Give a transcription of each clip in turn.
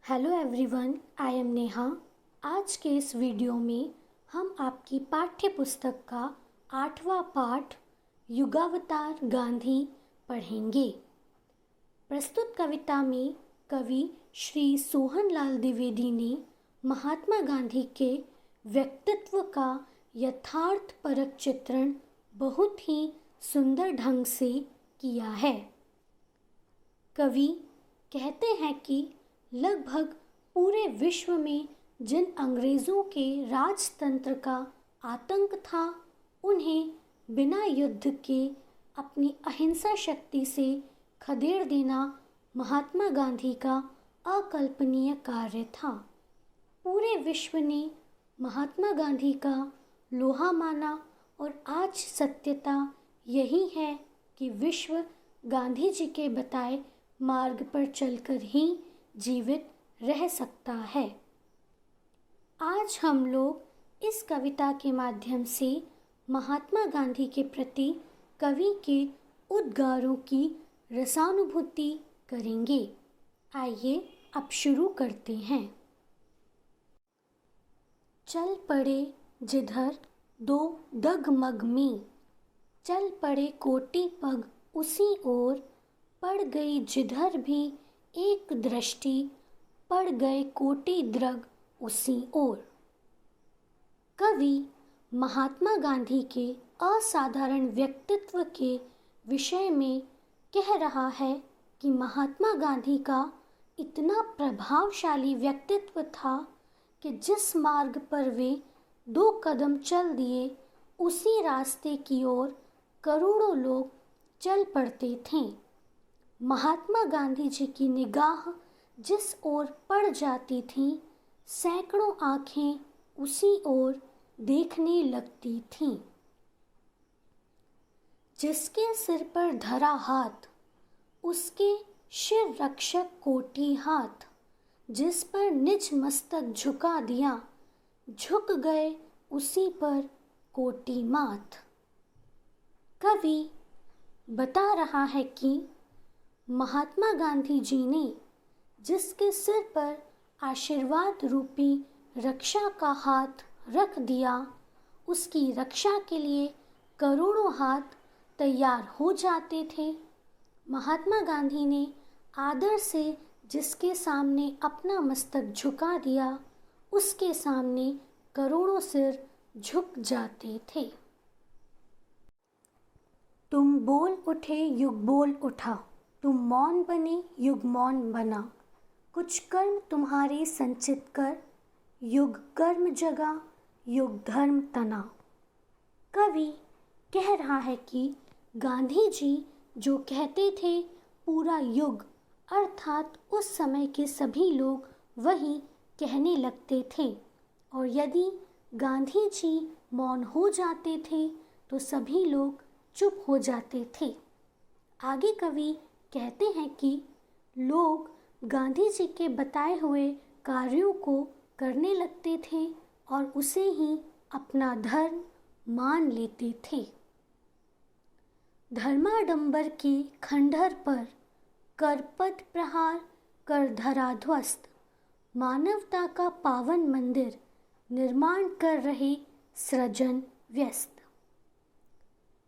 Hello everyone, I am Neha. आज के इस वीडियो में हम आपकी पाठ्य पुस्तक का 8वां पाठ युगावतार गांधी पढ़ेंगे। प्रस्तुत कविता में कवि श्री सोहनलाल द्विवेदी ने महात्मा गांधी के व्यक्तित्व का यथार्थपरक चित्रण बहुत ही सुंदर ढंग से किया है। कवि कहते हैं कि लगभग पूरे विश्व में जिन अंग्रेज़ों के राजतंत्र का आतंक था, उन्हें बिना युद्ध के अपनी अहिंसा शक्ति से खदेड़ देना महात्मा गांधी का अकल्पनीय कार्य था। पूरे विश्व ने महात्मा गांधी का लोहा माना और आज सत्यता यही है कि विश्व गांधी जी के बताए मार्ग पर चलकर ही जीवित रह सकता है। आज हम लोग इस कविता के माध्यम से महात्मा गांधी के प्रति कवि के उद्गारों की रसानुभूति करेंगे। आइए अब शुरू करते हैं। चल पड़े जिधर दो डगमग में, चल पड़े कोटि पग उसी ओर, पड़ गई जिधर भी एक दृष्टि, पड़ गए कोटि द्रग उसी ओर। कवि महात्मा गांधी के असाधारण व्यक्तित्व के विषय में कह रहा है कि महात्मा गांधी का इतना प्रभावशाली व्यक्तित्व था कि जिस मार्ग पर वे 2 कदम चल दिए, उसी रास्ते की ओर करोड़ों लोग चल पड़ते थे। महात्मा गांधी जी की निगाह जिस ओर पड़ जाती थी, सैकड़ों आंखें उसी ओर देखने लगती थीं। जिसके सिर पर धरा हाथ, उसके शिर रक्षक कोटि हाथ, जिस पर निज मस्तक झुका दिया, झुक गए उसी पर कोटि माथ। कवि बता रहा है कि महात्मा गांधी जी ने जिसके सिर पर आशीर्वाद रूपी रक्षा का हाथ रख दिया, उसकी रक्षा के लिए करोड़ों हाथ तैयार हो जाते थे। महात्मा गांधी ने आदर से जिसके सामने अपना मस्तक झुका दिया, उसके सामने करोड़ों सिर झुक जाते थे। तुम बोल उठे युग बोल उठा, तुम मौन बने युग मौन बना, कुछ कर्म तुम्हारे संचित कर, युग कर्म जगा युग धर्म तना। कवि कह रहा है कि गांधी जी जो कहते थे, पूरा युग अर्थात उस समय के सभी लोग वही कहने लगते थे, और यदि गांधी जी मौन हो जाते थे तो सभी लोग चुप हो जाते थे। आगे कवि कहते हैं कि लोग गांधी जी के बताए हुए कार्यों को करने लगते थे और उसे ही अपना धर्म मान लेते थे। धर्माडंबर के खंडहर पर कर पद प्रहार, कर धरा ध्वस्त, मानवता का पावन मंदिर निर्माण कर रहे सृजन व्यस्त।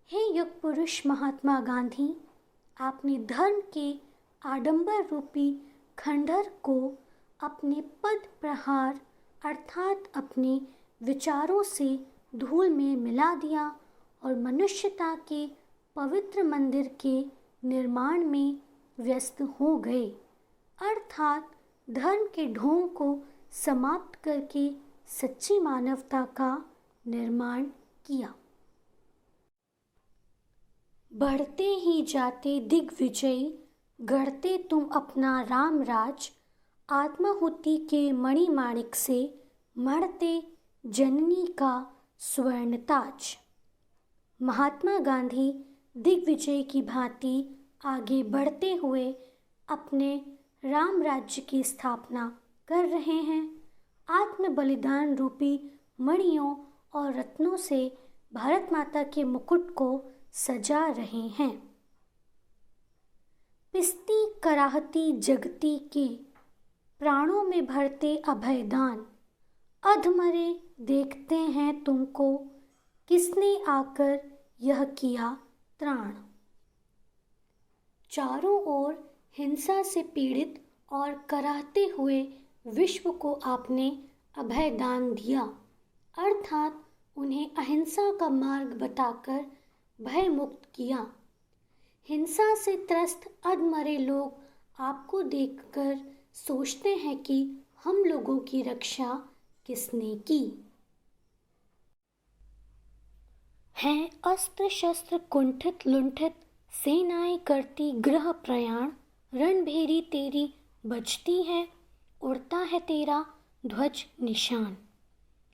हे युग पुरुष महात्मा गांधी, आपने धर्म के आडंबर रूपी खंडहर को अपने पद प्रहार अर्थात अपने विचारों से धूल में मिला दिया और मनुष्यता के पवित्र मंदिर के निर्माण में व्यस्त हो गए, अर्थात धर्म के ढोंग को समाप्त करके सच्ची मानवता का निर्माण किया। बढ़ते ही जाते दिग्विजयी, गढ़ते तुम अपना राम राज, आत्माहुति के मणिमाणिक से मढ़ते जननी का स्वर्ण ताज। महात्मा गांधी दिग्विजय की भांति आगे बढ़ते हुए अपने राम राज्य की स्थापना कर रहे हैं। आत्म बलिदान रूपी मणियों और रत्नों से भारत माता के मुकुट को सजा रहे हैं। पिस्ती कराहती जगती के, प्राणों में भरते अभयदान, अधमरे देखते हैं तुमको, किसने आकर यह किया त्राण। चारों ओर हिंसा से पीड़ित और कराहते हुए विश्व को आपने अभयदान दिया, अर्थात उन्हें अहिंसा का मार्ग बताकर भय मुक्त किया। हिंसा से त्रस्त अधमरे लोग आपको देखकर सोचते हैं कि हम लोगों की रक्षा किसने की। हैं अस्त्र शस्त्र कुंठित लुंठित, सेनाएं करती गृह प्रयाण, रणभेरी तेरी बजती है, उड़ता है तेरा ध्वज निशान।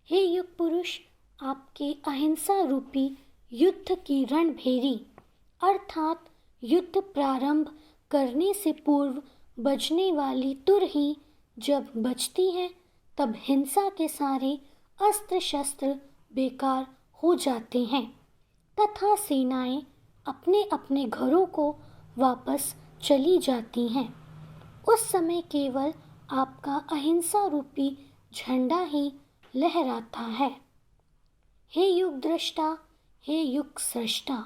हे युग पुरुष, आपके अहिंसा रूपी युद्ध की रणभेरी अर्थात युद्ध प्रारंभ करने से पूर्व बजने वाली तुर ही जब बजती है, तब हिंसा के सारे अस्त्र शस्त्र बेकार हो जाते हैं तथा सेनाएं अपने अपने घरों को वापस चली जाती हैं। उस समय केवल आपका अहिंसा रूपी झंडा ही लहराता है। हे युग दृष्टा, हे युग सृष्टा,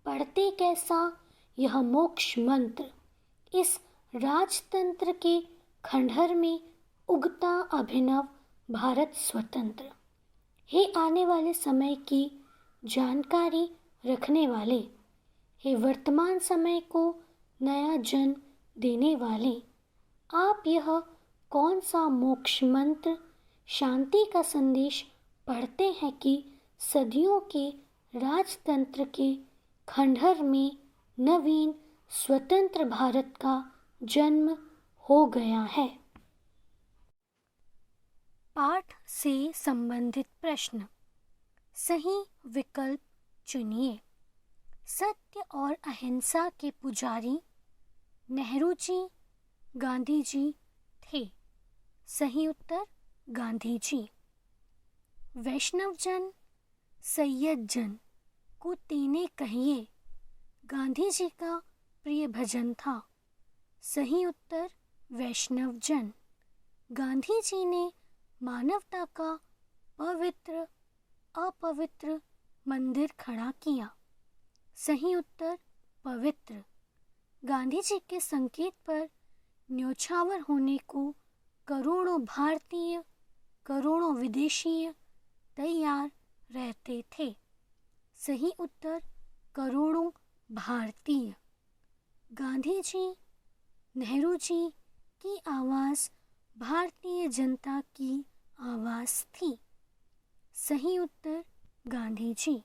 पढ़ते कैसा यह मोक्ष मंत्र, इस राजतंत्र के खंडहर में उगता अभिनव भारत स्वतंत्र। हे आने वाले समय की जानकारी रखने वाले, हे वर्तमान समय को नया जन्म देने वाले, आप यह कौन सा मोक्ष मंत्र शांति का संदेश पढ़ते हैं कि सदियों के राजतंत्र के खंडहर में नवीन स्वतंत्र भारत का जन्म हो गया है। पाठ से संबंधित प्रश्न, सही विकल्प चुनिए। सत्य और अहिंसा के पुजारी नेहरू जी, गांधी जी थे। सही उत्तर गांधी जी। वैष्णव जन सैयद जन को तेने कहिए गांधी जी का प्रिय भजन था। सही उत्तर वैष्णव जन। गांधी जी ने मानवता का पवित्र अपवित्र मंदिर खड़ा किया। सही उत्तर पवित्र। गांधी जी के संकेत पर न्योछावर होने को करोड़ों भारतीय करोड़ों विदेशी तैयार रहते थे। सही उत्तर करोड़ों भारतीय। गांधी जी नेहरू जी की आवाज़ भारतीय जनता की आवाज़ थी। सही उत्तर गांधी जी।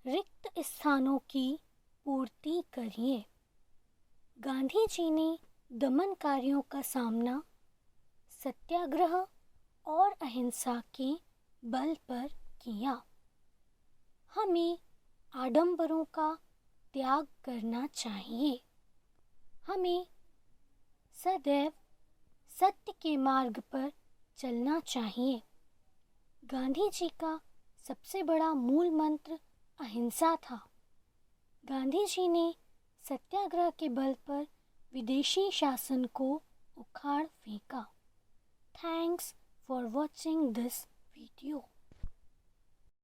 रिक्त स्थानों की पूर्ति करिए। गांधी जी ने दमनकारियों का सामना सत्याग्रह और अहिंसा के बल पर किया। हमें आडंबरों का त्याग करना चाहिए। हमें सदैव सत्य के मार्ग पर चलना चाहिए। गांधी जी का सबसे बड़ा मूल मंत्र अहिंसा था। गांधी जी ने सत्याग्रह के बल पर विदेशी शासन को उखाड़ फेंका। Thanks for watching this video.